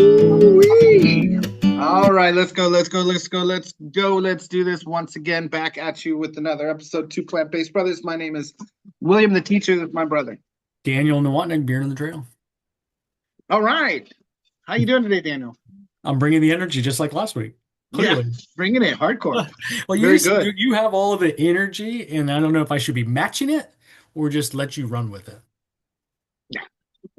Ooh-wee. All right, let's go. Let's do this once again. Back at you with another episode, Two Plant-Based Brothers. My name is William, the teacher. This is my brother. Daniel Nwatnik, Beard on the Trail. All right. How you doing today, Daniel? I'm bringing the energy just like last week. Yeah, Clearly. bringing it hardcore. Well, Very good. you have all of the energy, and I don't know if I should be matching it or just let you run with Yeah,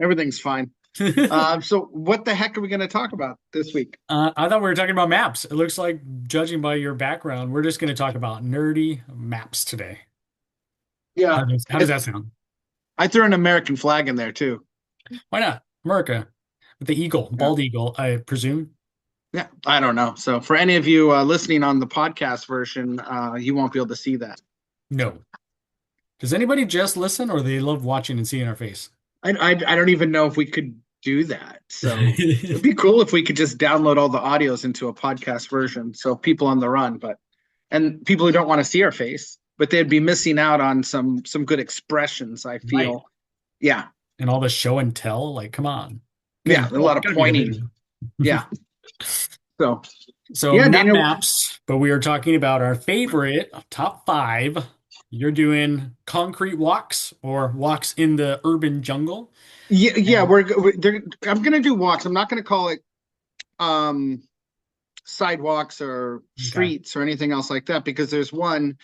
everything's fine. it. So what the heck are we going to talk about this week? I thought we were talking about maps. It looks like, judging by your background, we're just going to talk about nerdy maps today. Yeah, How does that sound? I threw an American flag in there too. Why not? America with the eagle, Yeah. bald eagle, I presume. Yeah, I don't know. So for any of you listening on the podcast version, you won't be able to see that. No. Does anybody just listen, or they love watching and seeing our face? I don't even know if we could do that. So it'd be cool if we could just download all the audios into a podcast version. So people on the run, and people who don't want to see our face, but they'd be missing out on some good expressions, I feel. Right. Yeah. And all the show and tell, like, come on. Yeah, a lot of Gotta be a pointing. video. Yeah. So Yeah, not Daniel, maps, but we are talking about our favorite top 5. You're doing concrete walks or walks in the urban jungle. yeah, And I'm gonna do walks. I'm not gonna call it um sidewalks or okay, streets or anything else like that because there's one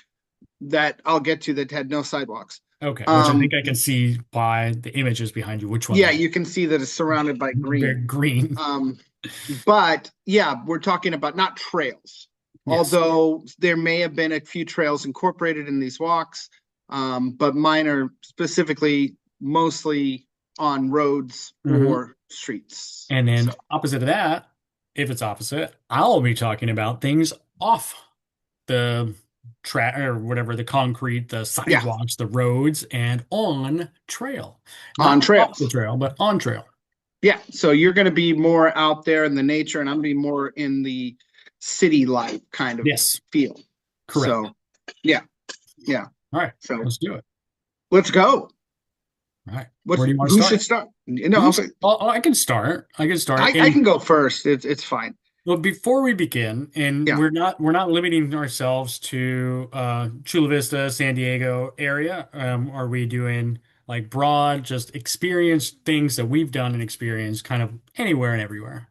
that I'll get to that had no sidewalks. okay, which I think I can see by the images behind you, which one Yeah, that is. you can see that it's surrounded by Very green. green. But yeah, we're talking about not trails, Yes. although there may have been a few trails incorporated in these walks. But mine are specifically mostly on roads Mhm. or streets. And then So opposite of that, if it's opposite, I'll be talking about things off the track or whatever, the concrete, the yeah, sidewalks, the roads, and on trail. on Not off the trails. trail, but on trail. Yeah, so you're going to be more out there in the nature, and I'm going to be more in the city life kind of Yes, feel. correct. So, yeah, yeah. All right, So let's do it. let's go. All right. Where do you want to Who start? should start? No, I can start. I can start. I can go first. It's fine. Well, before we begin, and Yeah, we're not limiting ourselves to Chula Vista, San Diego area. Are we doing like broad, just experience things that we've done and experienced kind of anywhere and everywhere?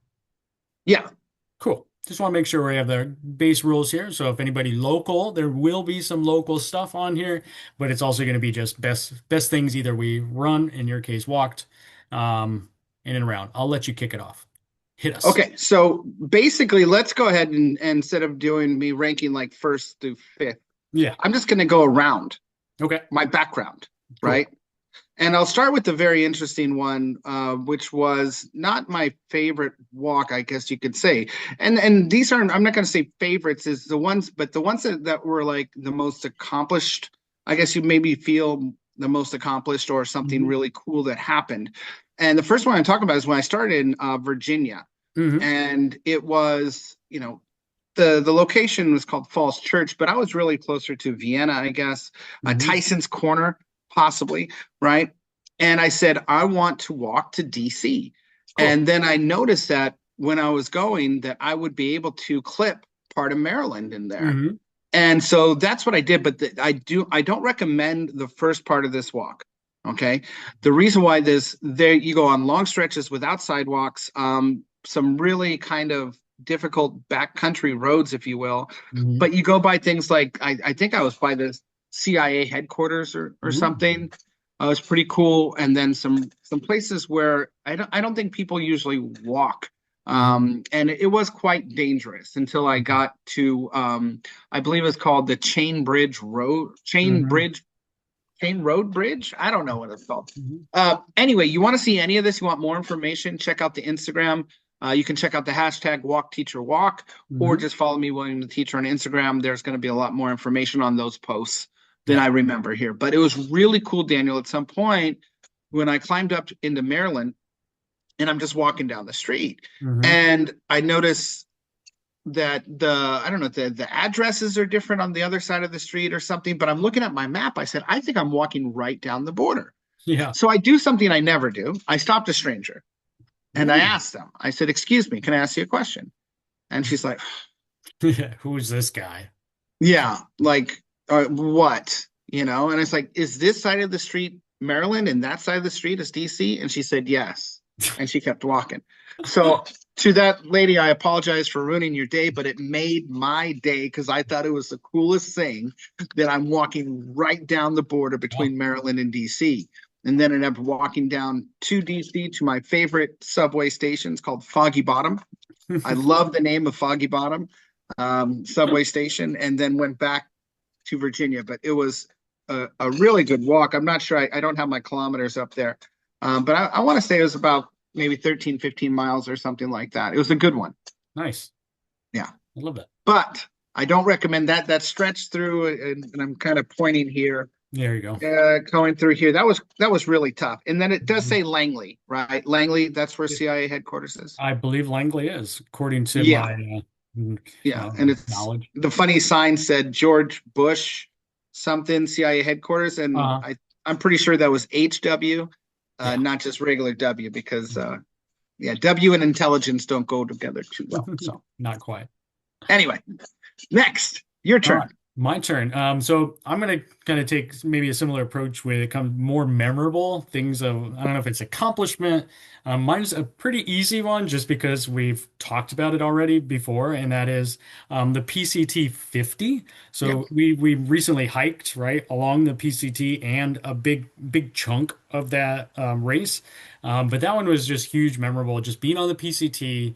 yeah. Cool. Just want to make sure we have the base rules here. So if anybody local, there will be some local stuff on here, but it's also going to be just best things either we run, in your case, walked, in and around. I'll let you kick it off. Hit us. Okay, so basically, let's go ahead and instead of doing me ranking like first through fifth, Yeah. I'm just going to go around Okay. my background, Cool. right? And I'll start with the very interesting one, which was not my favorite walk, I guess you could say. And these aren't, I'm not going to say favorites, is the ones, but the ones that were like the most accomplished, I guess you maybe feel the most accomplished or something Mhm. really cool that happened. And the first one I'm talking about is when I started in Virginia. Hmm. And it was, the location was called Falls Church, but I was really closer to Vienna, I guess, Hmm. Tyson's Corner, possibly, right? And I said, I want to walk to DC. Cool. And then I noticed that when I was going, that I would be able to clip part of Maryland in there. Hmm. And so that's what I did. But I don't recommend the first part of this walk. Okay. The reason why there you go on long stretches without sidewalks, some really kind of difficult backcountry roads, if you will. Hmm. But you go by things like I think I was by the CIA headquarters or something. It was pretty cool. And then some places where I don't think people usually walk. And it was quite dangerous until I got to I believe it's called the Hmm. Chain Road Bridge. I don't know what it's called. Hmm. Anyway, you want to see any of this? You want more information? Check out the Instagram. You can check out the hashtag Walk Teacher Walk, or Hmm. just follow me, William the Teacher, on Instagram. There's going to be a lot more information on those posts than Yeah. I remember here. But it was really cool, Daniel. At some point, when I climbed up into Maryland, and I'm just walking down the street, Hmm. and I notice that I don't know, the addresses are different on the other side of the street or something, but I'm looking at my map. I said, I think I'm walking right down the border. Yeah. So I do something I never do. I stopped a stranger and I Ooh. asked them, I said, excuse me, can I ask you a question? And she's like, Yeah. Who's this guy? yeah, like, what? And it's like, is this side of the street Maryland and that side of the street is DC? And she said, yes. And she kept walking. So to that lady, I apologize for ruining your day, but it made my day because I thought it was the coolest thing that I'm walking right down the border Wow. between Maryland and DC. And then I ended up walking down to DC to my favorite subway station. It's called Foggy Bottom. I love the name of Foggy Bottom subway station, and then went back to Virginia. But it was a really good walk. I'm not sure. I don't have my kilometers up there, but I want to say it was about maybe 13, 15 miles or something like that. It was a good one. Nice. Yeah. I love that. But I don't recommend that. That stretch through, and I'm kind of pointing here, There you go. going through here. That was really tough. And then it does Mhm. say Langley, right? Langley, that's where CIA headquarters is. I believe Langley is, according to Yeah. my Yeah, and it's knowledge. the funny sign said George Bush something CIA headquarters, and Uh, I'm pretty sure that was HW, yeah. not just regular W, because yeah, W and intelligence don't go together too well. So Not quite. anyway, next, your All right, turn. my turn. So I'm gonna kind of take maybe a similar approach where it comes more memorable things of I don't know if it's accomplishment. Mine's a pretty easy one just because we've talked about it already before, and that is the PCT 50. Yep. So we recently hiked right along the PCT and a big chunk of that race. But that one was just huge, memorable. Just being on the PCT.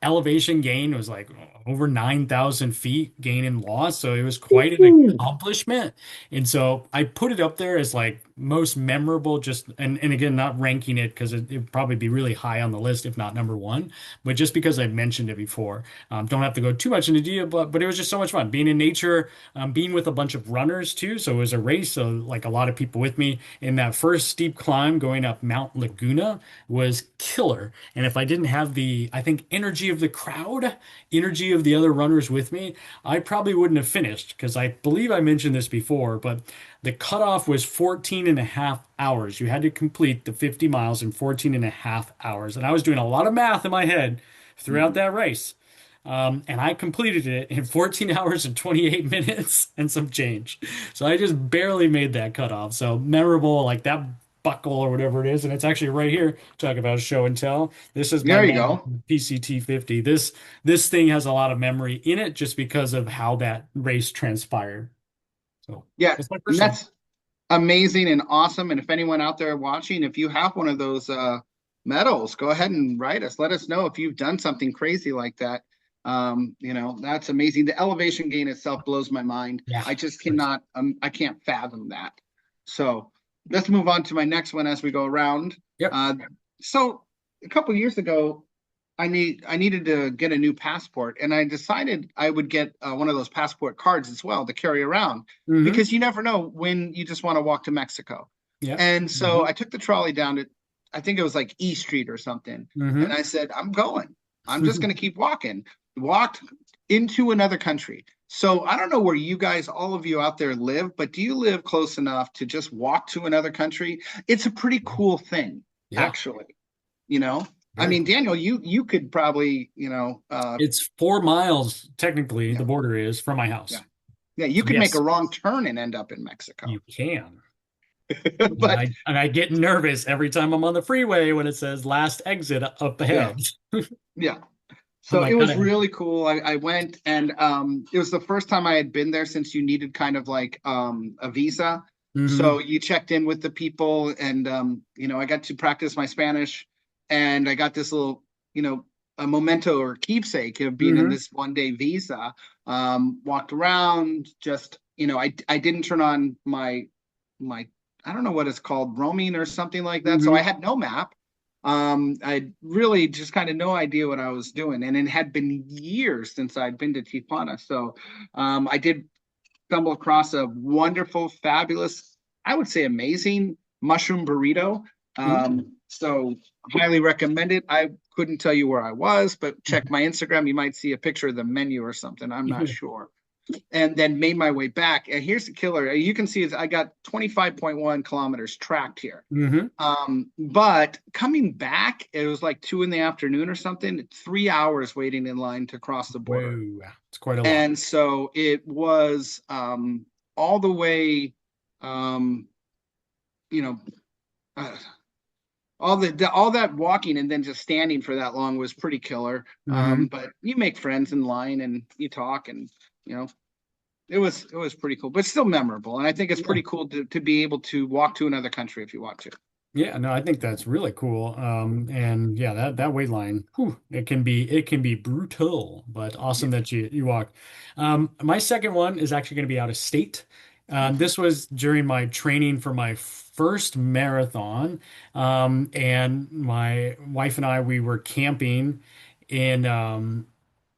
Elevation gain was like over 9,000 feet gain and loss. So it was quite an Ooh. accomplishment. And so I put it up there as like most memorable, just and again, not ranking it because it'd probably be really high on the list, if not number one, but just because I mentioned it before. Don't have to go too much into detail, but it was just so much fun being in nature, being with a bunch of runners too. So it was a race. So like a lot of people with me in that first steep climb going up Mount Laguna was killer. And if I didn't have the, I think, energy of the crowd, energy of the other runners with me, I probably wouldn't have finished because I believe I mentioned this before, but the cutoff was 14 and a half hours. You had to complete the 50 miles in 14 and a half hours. And I was doing a lot of math in my head throughout Mhm. that race. And I completed it in 14 hours and 28 minutes and some change. So I just barely made that cutoff. So memorable, like that buckle or whatever it is. And it's actually right here. Talk about show and tell. This is my There you badge, go. PCT 50. This thing has a lot of memory in it just because of how that race transpired. So Yeah, that's my and first one. that's amazing and awesome. And if anyone out there watching, if you have one of those medals, go ahead and write us. Let us know if you've done something crazy like that. That's amazing. The elevation gain itself blows my mind. Yeah. I just cannot, I can't fathom that. So let's move on to my next one as we go around. Yep. Uh, so a couple years ago, I needed to get a new passport, and I decided I would get one of those passport cards as well to carry around Hmm. because you never know when you just want to walk to Mexico. Yep. And so Hmm. I took the trolley down to, I think it was like E Street or something, and Hmm. I said, I'm going. I'm just going to keep walking. Walked into another country. So I don't know where you guys, all of you out there live, but do you live close enough to just walk to another country? It's a pretty cool thing, Yeah. actually. You know, I Very mean, cool. Daniel, you could probably, It's 4 miles, technically, yeah, the border is from my yeah, house. yeah, you So could make a yes, wrong turn and end up in Mexico. you can. And But I get nervous every time I'm on the freeway when it says last exit up yeah, ahead. yeah. I'm So it like, was gotta. really cool. I went, and it was the first time I had been there since you needed kind of like a visa. So Hmm. you checked in with the people, and I got to practice my Spanish, and I got this little, a memento or keepsake of being in Hmm. this 1 day visa. Walked around, just I didn't turn on my I don't know what it's called, roaming or something like that. So I Hmm. had no map. I really just kind of no idea what I was doing, and it had been years since I'd been to Tijuana. So I did stumble across a wonderful, fabulous, I would say amazing mushroom burrito. Ooh. So highly recommend it. I couldn't tell you where I was, but check my Instagram. You might see a picture of the menu or something. I'm not sure. And then made my way back. And here's the killer. You can see I got 25.1 kilometers tracked here. Hmm. But coming back, it was like 2 in the afternoon or something, 3 hours waiting in line to cross the border. Whoa, it's quite a lot. And so it was all the way, um, you know, uh, all that walking and then just standing for that long was pretty killer. Hmm. But you make friends in line and you talk and you know it was pretty cool, but still memorable. And I think it's Yeah. pretty cool to be able to walk to another country if you want to. Yeah, no, I think that's really cool. And yeah, that weight line, whew, it can be brutal, but awesome that you walk. My second one is actually going to be out of state. This was during my training for my first marathon. And my wife and I, we were camping in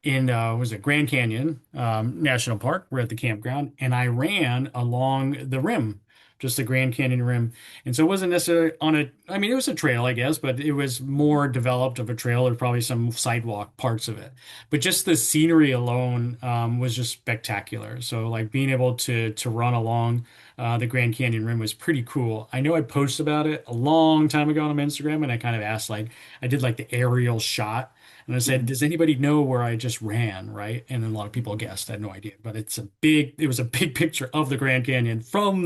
was it Grand Canyon National Park. We're at the campground, and I ran along the rim, just the Grand Canyon rim. And so it wasn't necessarily on a, I mean, it was a trail, I guess, but it was more developed of a trail. There's probably some sidewalk parts of it, but just the scenery alone was just spectacular. So like being able to run along the Grand Canyon rim was pretty cool. I know I posted about it a long time ago on my Instagram, and I kind of asked like I did like the aerial shot. And I said, Mhm. "Does anybody know where I just ran?" Right? And then a lot of people guessed. I had no idea, but it was a big picture of the Grand Canyon from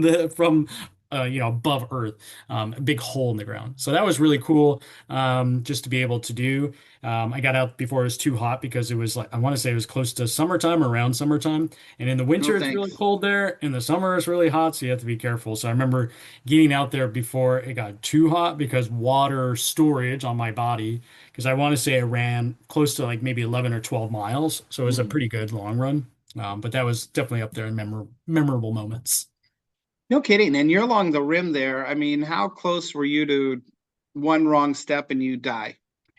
above Earth, a big hole in the ground. So that was really cool, just to be able to do. I got out before it was too hot because it was like I want to say it was close to summertime, around summertime, and in the No winter it's really thanks. cold there. In the summer it's really hot, so you have to be careful. So I remember getting out there before it got too hot because water storage on my body because I want to say I ran close to like maybe 11 or 12 miles. So it was a Mhm. pretty good long run. But that was definitely up there in memorable moments. No kidding. And you're along the rim there. I mean, how close were you to one wrong step and you die?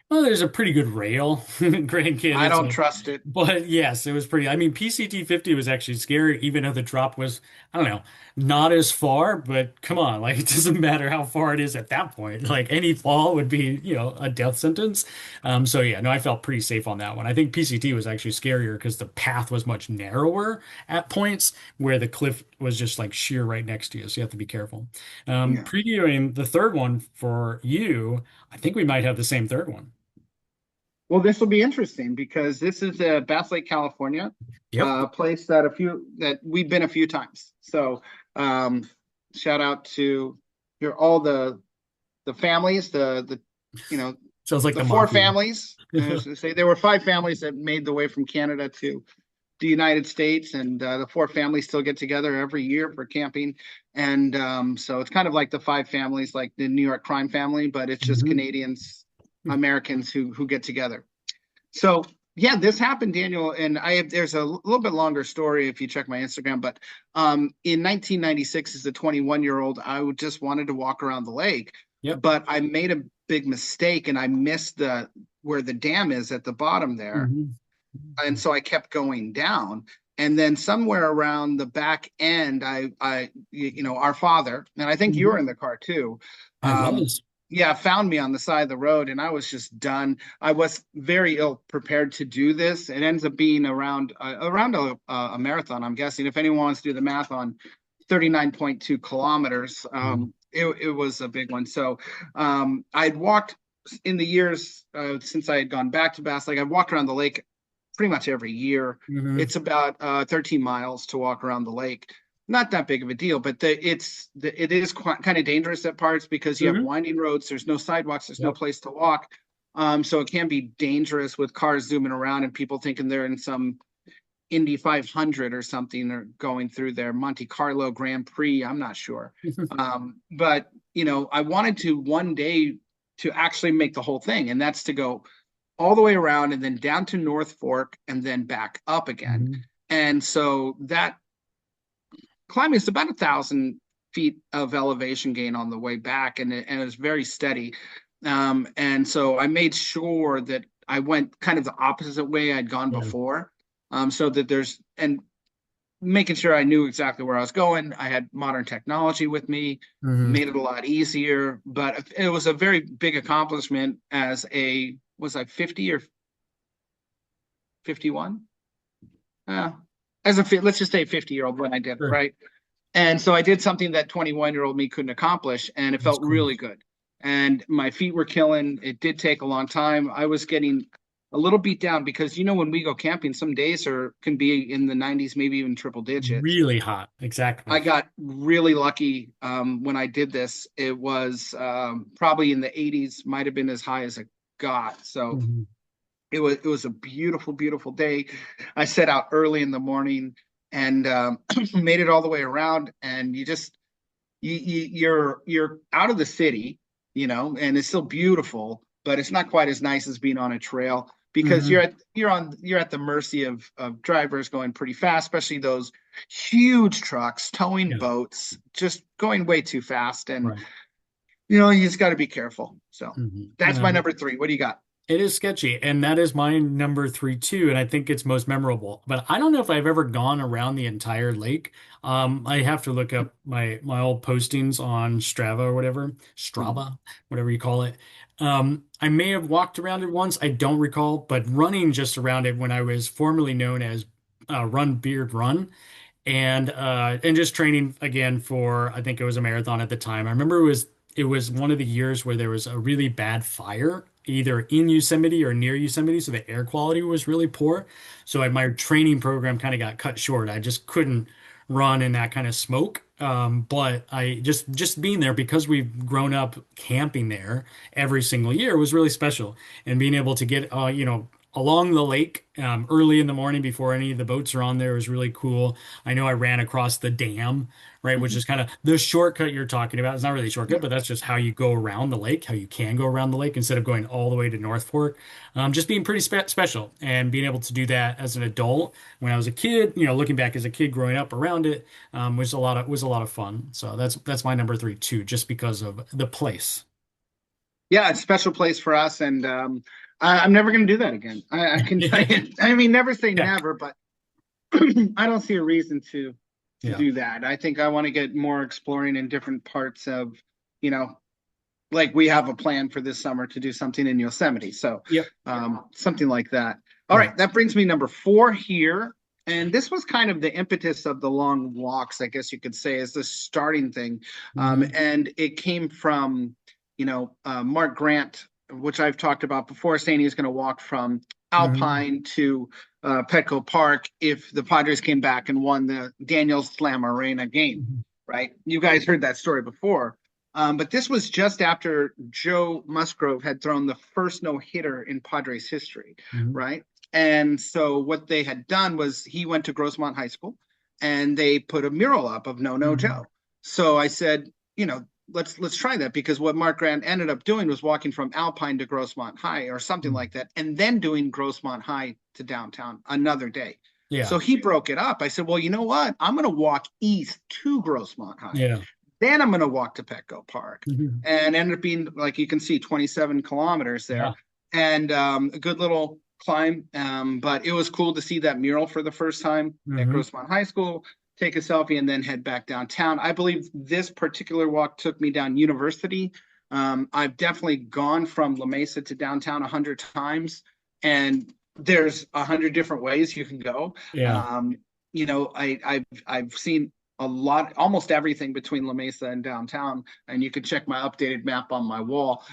Well, there's a pretty good rail in Grand I Canyon, don't so trust it. but yes, it was pretty. I mean, PCT 50 was actually scary, even though the drop was, I don't know, not as far, but come on, like it doesn't matter how far it is at that point. Like any fall would be, a death sentence. So yeah, no, I felt pretty safe on that one. I think PCT was actually scarier because the path was much narrower at points where the cliff was just like sheer right next to you. So you have to be careful. Yeah. Previewing the third one for you, I think we might have the same third one. Well, this will be interesting because this is Bass Lake, California, Yep. a place that we've been a few times. So, um, shout out to all the families, the you know Sounds like the the four mafia. families. As I say, there were five families that made the way from Canada to the United States, and the four families still get together every year for camping. And so it's kind of like the five families, like the New York crime family, but it's just Mhm. Canadians, Americans who get together. So yeah, this happened, Daniel, and there's a little bit longer story if you check my Instagram, but in 1996, as a 21-year-old, I just wanted to walk around the lake, Yep. but I made a big mistake and I missed the where the dam is at the bottom there, Mhm. and so I kept going down. And then somewhere around the back end, our father, and I think you were Mhm. in the car too. I Um, was. yeah, found me on the side of the road, and I was just done. I was very ill prepared to do this. It ends up being around a marathon. I'm guessing if anyone wants to do the math on 39.2 kilometers, Mhm. it was a big one. So I'd walked in the years since I had gone back to Bass Lake. I've walked around the lake pretty much every year. Mhm. It's about 13 miles to walk around the lake. Not that big of a deal, but it is kind of dangerous at parts because you have Mhm. winding roads. There's no sidewalks. There's no Yep. place to walk. So it can be dangerous with cars zooming around and people thinking they're in some Indy 500 or something, or going through their Monte Carlo Grand Prix. I'm not sure. But I wanted to one day to actually make the whole thing, and that's to go all the way around and then down to North Fork and then back up again. Mhm. And so that climbing is about 1,000 feet of elevation gain on the way back, and it was very steady. And so I made sure that I went kind of the opposite way I'd gone Yeah. before, so that there's and making sure I knew exactly where I was going. I had modern technology with me, Hmm. made it a lot easier, but it was a very big accomplishment as a, was I 50 or 51? Uh, as a, let's just say 50-year-old when I did it, Sure. right? And so I did something that 21-year-old me couldn't accomplish, and it That's felt cool. really good. And my feet were killing. It did take a long time. I was getting a little beat down because when we go camping, some days are can be in the 90s, maybe even triple digits. Really hot. I Exactly. got really lucky when I did this. It was probably in the 80s, might have been as high as it got. So Hmm. it was a beautiful, beautiful day. I set out early in the morning and made it all the way around. And you're out of the city, and it's still beautiful, but it's not quite as nice as being on a trail because Hmm. you're at the mercy of drivers going pretty fast, especially those huge trucks towing Yeah. boats, just going way too fast. And Right. you just got to be careful. So that's my Hmm. number three. What do you got? It is sketchy, and that is my number three too, and I think it's most memorable. But I don't know if I've ever gone around the entire lake. I have to look up my old postings on Strava or whatever, Mhm. Strava, whatever you call it. I may have walked around it once, I don't recall, but running just around it when I was formerly known as Run Beard Run and just training again for I think it was a marathon at the time. I remember it was one of the years where there was a really bad fire either in Yosemite or near Yosemite, so the air quality was really poor. So my training program kind of got cut short. I just couldn't run in that kind of smoke. But I just being there because we've grown up camping there every single year was really special, and being able to get along the lake early in the morning before any of the boats are on there was really cool. I know I ran across the dam, right, which Mhm. is kind of the shortcut you're talking about. It's not really a shortcut, but that's just how you go around the lake, how you can go around the lake instead of going all the way to North Fork. Just being pretty special and being able to do that as an adult when I was a kid, looking back as a kid growing up around it, was a lot of fun. So that's my number three too, just because of the place. Yeah, it's a special place for us, and I'm never going to do that again. I can tell you. I mean, never say Check. never, but I don't see a reason to Yeah. do that. I think I want to get more exploring in different parts of, you know, like we have a plan for this summer to do something in Yosemite. So, Yep. something like that. All Right. right, that brings me number four here. And this was kind of the impetus of the long walks, I guess you could say, is the starting thing. Hmm. And it came from, Mark Grant, which I've talked about before, saying he's going to walk from Hmm. Alpine to Petco Park if the Padres came back and won the Daniel Slam Arena game, Hmm. right? You guys heard that story before. But this was just after Joe Musgrove had thrown the first no hitter in Padres history, Hmm. right? And so what they had done was he went to Grossmont High School and they put a mural up of No No Hmm. Joe. So I said, let's try that because what Mark Grant ended up doing was walking from Alpine to Grossmont High or something like that, and then doing Grossmont High to downtown another day. Yeah. So he broke it up. I said, well, you know what? I'm going to walk east to Grossmont High. Yeah. Then I'm going to walk to Petco Park, Hmm. and ended up being, like you can see, 27 kilometers Yeah. there, and a good little climb. But it was cool to see that mural for the first time at Hmm. Grossmont High School, take a selfie, and then head back downtown. I believe this particular walk took me down University. I've definitely gone from La Mesa to downtown 100 times, and there's 100 different ways you can go. Yeah. Um, I've seen a lot, almost everything between La Mesa and downtown, and you can check my updated map on my wall,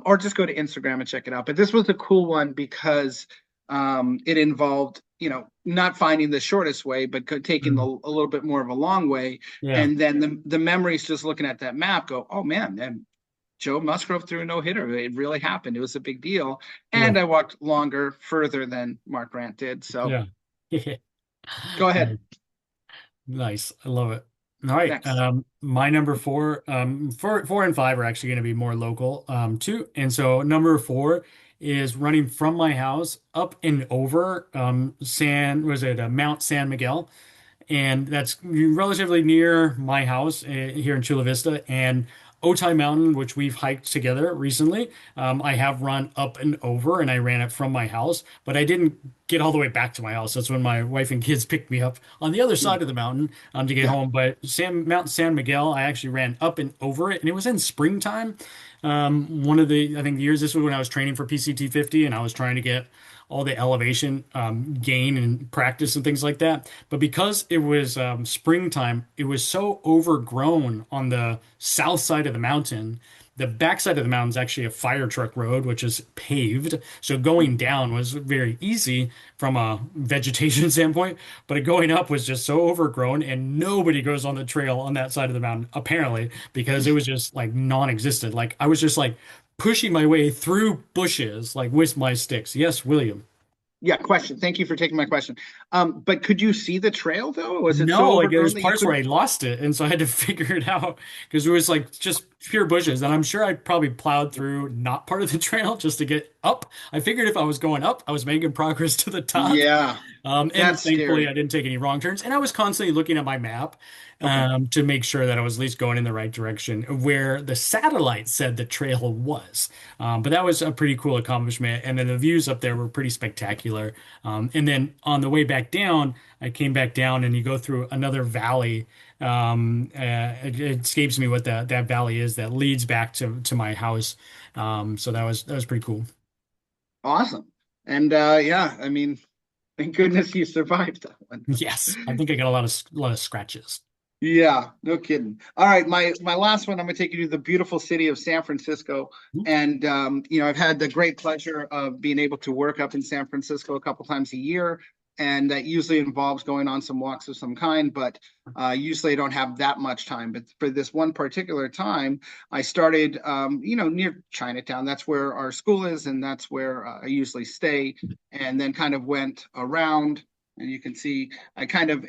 or just go to Instagram and check it out. But this was a cool one because it involved, not finding the shortest way, but taking Mhm. a little bit more of a long way. Yeah. And then the memories, just looking at that map, go, oh man, and Joe Musgrove threw a no hitter. It really happened. It was a big deal. Yeah. And I walked longer, further than Mark Grant did. So Yeah. go ahead. Nice. I love it. All right. Next. My number four, four and five are actually going to be more local, too. And so number four is running from my house up and over, Mount San Miguel, and that's relatively near my house here in Chula Vista. And Otay Mountain, which we've hiked together recently, I have run up and over, and I ran it from my house, but I didn't get all the way back to my house. That's when my wife and kids picked me up on the other Hmm. side of the mountain to get Yeah. home. But Mount San Miguel, I actually ran up and over it, and it was in springtime. One of the I think years this was when I was training for PCT 50, and I was trying to get all the elevation gain and practice and things like that. But because it was springtime, it was so overgrown on the south side of the mountain. The backside of the mountain is actually a fire truck road, which is paved. So going down was very easy from a vegetation standpoint, but going up was just so overgrown, and nobody goes on the trail on that side of the mountain, apparently, because it was just like non-existent. Like I was just like pushing my way through bushes, like with my sticks. Yes, William. Yeah, question. Thank you for taking my question. But could you see the trail though? Was it so No, like there's overgrown that you parts where I couldn't? lost it, and so I had to figure it out because it was like just pure bushes, and I'm sure I probably plowed through not part of the trail just to get up. I figured if I was going up, I was making progress to the top. Yeah, And that's thankfully, I scary. didn't take any wrong turns. And I was constantly looking at my map Okay. to make sure that I was at least going in the right direction where the satellite said the trail was. But that was a pretty cool accomplishment. And then the views up there were pretty spectacular. And then on the way back down, I came back down and you go through another valley. It escapes me what that valley is that leads back to my house. So that was pretty cool. Awesome. And yeah, I mean, thank goodness you survived that one. Yes, I think I got a lot of scratches. Yeah, no kidding. All right, my last one, I'm gonna take you to the beautiful city of San Francisco. And I've had the great pleasure of being able to work up in San Francisco a couple times a year. And that usually involves going on some walks of some kind, but usually I don't have that much time. But for this one particular time, I started, near Chinatown. That's where our school is, and that's where I usually stay. And then kind of went around, and you can see I kind of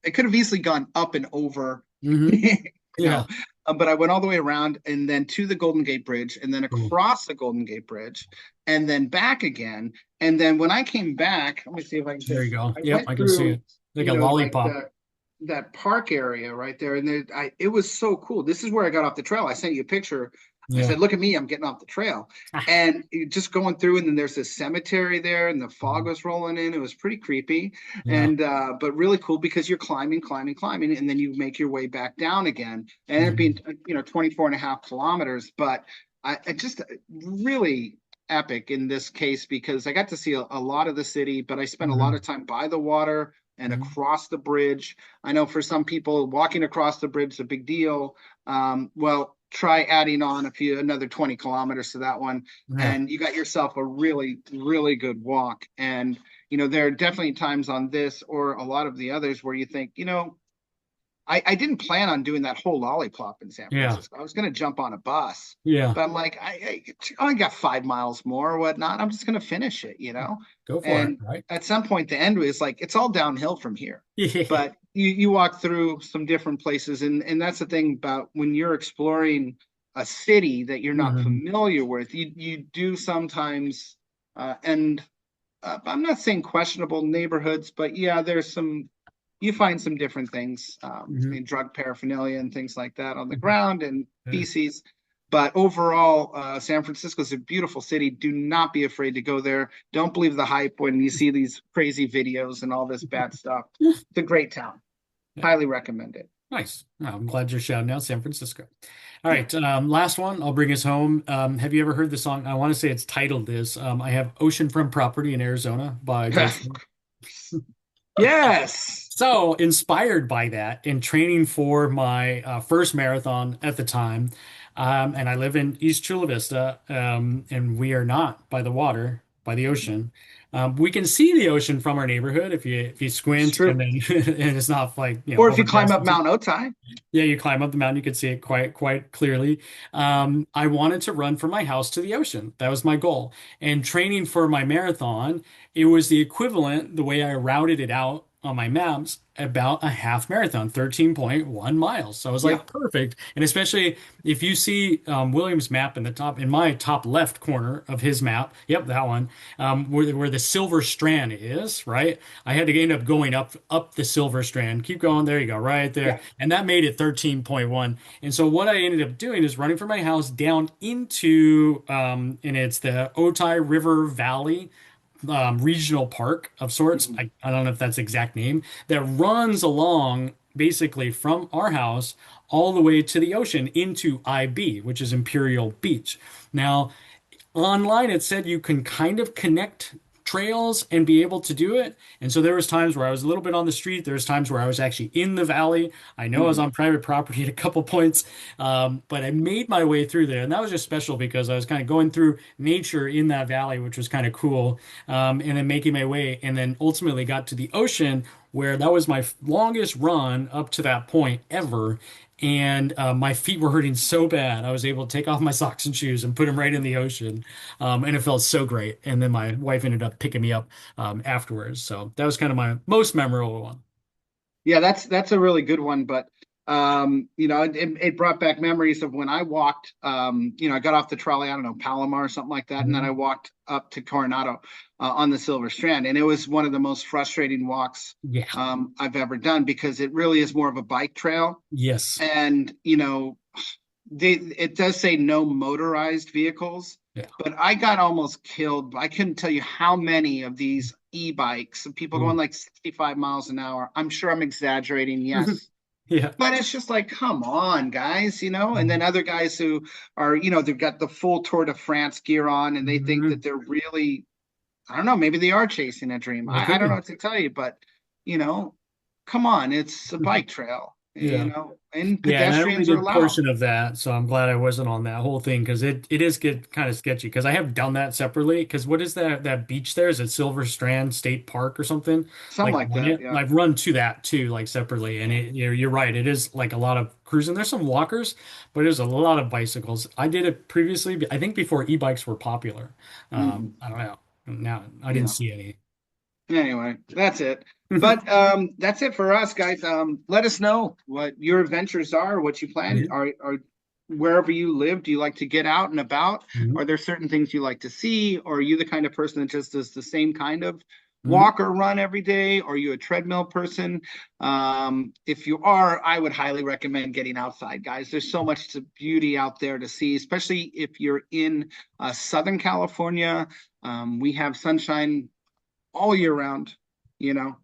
it could have easily gone up and over, Hmm. you know, Yeah. but I went all the way around and then to the Golden Gate Bridge and then Cool. across the Golden Gate Bridge and then back again. And then when I came back, let me see if I can There you just, go. I Yep, went I can see through, it. Like a like lollipop. that park area right there. And it was so cool. This is where I got off the trail. I sent you a picture. I Yeah. said, look at me, I'm getting off the trail. Ah. And just going through, and then there's this cemetery there, and the fog Mhm. was rolling in. It was pretty creepy, Yeah. and but really cool because you're climbing, climbing, climbing, and then you make your way back down again. And it being Mhm. 24 and a half kilometers, but I just really epic in this case because I got to see a lot of the city, but I spent a lot Mhm. of time by the water and Mhm. across the bridge. I know for some people, walking across the bridge is a big deal. Well, try adding on another 20 kilometers to that one, Yeah. and you got yourself a really, really good walk. And there are definitely times on this or a lot of the others where you think, I didn't plan on doing that whole lollipop in San Yeah. Francisco. I was going to jump on a bus, Yeah. but I'm like, I only got 5 miles more or whatnot. I'm just going to finish it. Go for it, And right? at some point, the end was like, it's all downhill from here. Yeah. But you walk through some different places, and that's the thing about when you're exploring a city that you're not Mhm. familiar with. You do sometimes, and I'm not saying questionable neighborhoods, but yeah, you find some different things, I Mhm. mean, drug paraphernalia and things like that on the ground and Yeah. feces. But overall, San Francisco is a beautiful city. Do not be afraid to go there. Don't believe the hype when you see these crazy videos and all this bad stuff. It's a great town. Yeah. Highly recommend it. Nice. Oh, I'm glad you're shouting out San Francisco. All Yeah. right, last one. I'll bring us home. Have you ever heard the song? I want to say it's titled this. I have Oceanfront Property in Arizona by Dutch. Yes. So, inspired by that, in training for my first marathon at the time, and I live in East Chula Vista, and we are not by the water, by the ocean. We can see the ocean from our neighborhood if you It's squint, and true. then and it's not like Or if you climb overcast. up Mount Otai. Yeah, you climb up the mountain, you can see it quite clearly. I wanted to run from my house to the ocean. That was my goal. And training for my marathon, it was the equivalent, the way I routed it out on my maps, about a half marathon, 13.1 miles. So I was Yeah. like, perfect. And especially if you see William's map in my top left corner of his map, yep, that one, where the silver strand is, right? I had to end up going up the silver strand. Keep going. There you go, right there. Yeah. And that made it 13.1. And so what I ended up doing is running from my house down into and it's the Otay River Valley regional park of sorts. Mhm. I don't know if that's the exact name that runs along basically from our house all the way to the ocean into IB, which is Imperial Beach. Now, online it said you can kind of connect trails and be able to do it. And so there was times where I was a little bit on the street. There was times where I was actually in the valley. I know I was Mhm. on private property at a couple points, but I made my way through there. And that was just special because I was kind of going through nature in that valley, which was kind of cool. And then making my way and then ultimately got to the ocean where that was my longest run up to that point ever. And my feet were hurting so bad, I was able to take off my socks and shoes and put them right in the ocean. And it felt so great. And then my wife ended up picking me up afterwards. So that was kind of my most memorable one. Yeah, that's a really good one. But it brought back memories of when I walked. I got off the trolley, I don't know, Palomar or something like that, and then I Mhm. walked up to Coronado on the Silver Strand, and it was one of the most frustrating walks Yeah. I've ever done because it really is more of a bike trail, Yes. and it does say no motorized vehicles, Yeah. but I got almost killed. I couldn't tell you how many of these e-bikes, people going Ooh. like 65 miles an hour. I'm sure I'm exaggerating, yes. Yeah. But it's just like, come on, guys, and then Mhm. other guys who are, they've got the full Tour de France gear on and they think that Mhm. they're really, I don't know, maybe they are chasing a dream. It I could don't know be. what to tell you, but, you know, come on, it's a bike trail, Yeah. and Yeah, and I only pedestrians are did allowed. portion of that, so I'm glad I wasn't on that whole thing because it is get kind of sketchy because I have done that separately. Because what is that beach there? Is it Silver Strand State Park or something? Something Like like on that, it, yeah. I've run to that too, like separately, and Yeah. you're right. It is like a lot of cruising. There's some walkers, but there's a lot of bicycles. I did it previously, I think before e-bikes were popular. Hmm. I don't know. Now I didn't Yeah. see any. Anyway, that's it. But that's it for us, guys. Let us know what your adventures are, what you plan. Mhm. Are wherever you live, do you like to get out and about? Mhm. Are there certain things you like to see? Or are you the kind of person that just does the same kind of Mhm. walk or run every day? Or are you a treadmill person? If you are, I would highly recommend getting outside, guys. There's so much beauty out there to see, especially if you're in Southern California. We have sunshine all year round, you know,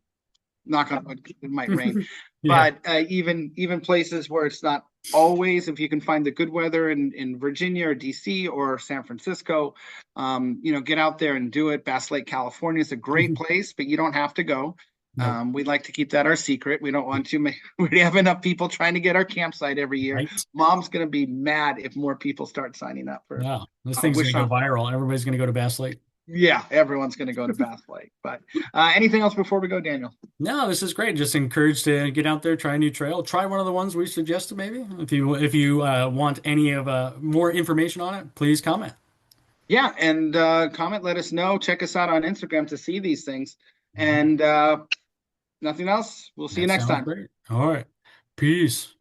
knock on wood, it might rain, Yeah. but even places where it's not always, if you can find the good weather in Virginia or DC or San Francisco, get out there and do it. Bass Lake, California is a great place, but you don't have to go. Nope. We like to keep that our secret. We don't want to make, we have enough people trying to get our campsite every year. Right. Mom's going to be mad if more people start signing up for Yeah. This thing's Wish gonna go on. viral. Everybody's gonna go to Bass Lake. Yeah, everyone's going to go to Bass Lake. But anything else before we go, Daniel? No, this is great. Just encouraged to get out there, try a new trail, try one of the ones we suggested, maybe. If you want any of more information on it, please comment. Yeah, and comment, let us know. Check us out on Instagram to see these things. Mhm. And nothing else. We'll see you That next sounds time. great. All right. Peace.